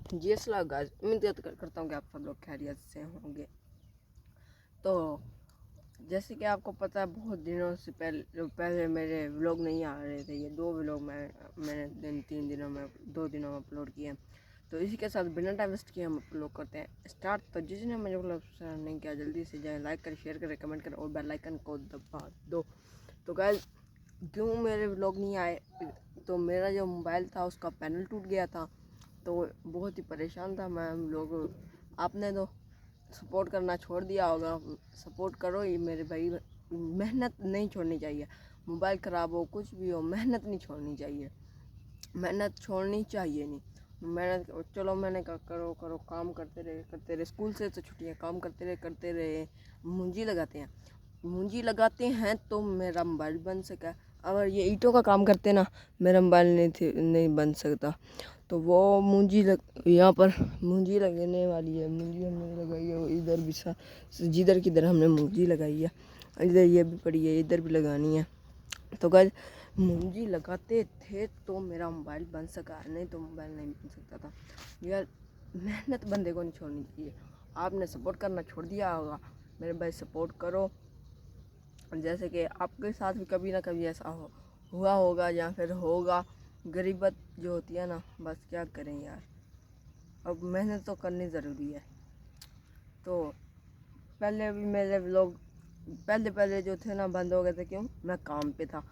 जी अस्सलाम गाइस, उम्मीद करता हूँ कि आप सब लोग खैरियत से होंगे। तो जैसे कि आपको पता है, बहुत दिनों से पहले मेरे व्लॉग नहीं आ रहे थे। ये 2 व्लॉग मैंने 3 दिनों में 2 दिनों में अपलोड किए हैं। तो इसी के साथ बिना टाइम वेस्ट किए हम अपलोड करते हैं स्टार्ट। तो जिसने मुझे व्लॉग नहीं किया जल्दी से जाए, लाइक करें, शेयर करें, कमेंट करें और बेल आइकन को दबा दो। तो गाइस, क्यों मेरे व्लॉग नहीं आए? तो मेरा जो मोबाइल था उसका पैनल टूट गया था, तो बहुत ही परेशान था मैं। लोग आपने तो सपोर्ट करना छोड़ दिया होगा। सपोर्ट करो ये मेरे भाई, मेहनत नहीं छोड़नी चाहिए। मोबाइल ख़राब हो, कुछ भी हो, मेहनत नहीं छोड़नी चाहिए। मेहनत छोड़नी चाहिए नहीं। मेहनत चलो, मैंने कहा करो करो, काम करते रहे। स्कूल से तो छुट्टियाँ, काम करते रहे। मुंजी लगाते हैं तो मेरा मोबाइल बन सका। अगर ये ईंटों का काम करते ना, मेरा मोबाइल नहीं बन सकता। तो वो यहाँ पर मूंजी लगने वाली है। मूंजी हमने लगाई है, इधर भी जिधर किधर हमने मूंजी लगाई है। इधर ये भी पड़ी है, इधर भी लगानी है। तो गाइस, मूंजी लगाते थे तो मेरा मोबाइल बन सका, नहीं तो मोबाइल नहीं बन सकता था। यार, मेहनत बंदे को नहीं छोड़नी चाहिए। आपने सपोर्ट करना छोड़ दिया होगा, मेरे भाई सपोर्ट करो। जैसे कि आपके साथ भी कभी ना कभी ऐसा हुआ होगा या फिर होगा। गरीबत जो होती है ना, बस क्या करें यार, अब मेहनत तो करनी ज़रूरी है। तो पहले भी मेरे व्लॉग पहले जो थे ना, बंद हो गए थे। क्यों? मैं काम पे था।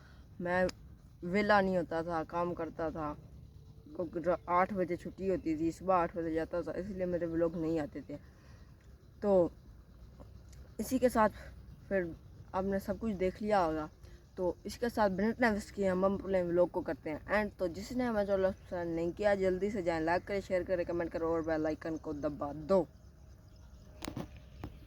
मैं वेला नहीं होता था, काम करता था। 8 बजे छुट्टी होती थी, सुबह 8 बजे जाता था, इसलिए मेरे व्लॉग नहीं आते थे। तो इसी के साथ फिर आपने सब कुछ देख लिया होगा। तो इसके साथ बिना टाइम वेस्ट किए हम अपने व्लॉग को करते हैं एंड। तो जिसने हमें जो नहीं किया, जल्दी से जाएं, लाइक करें, शेयर करें, कमेंट करें और बेल आइकन को दबा दो।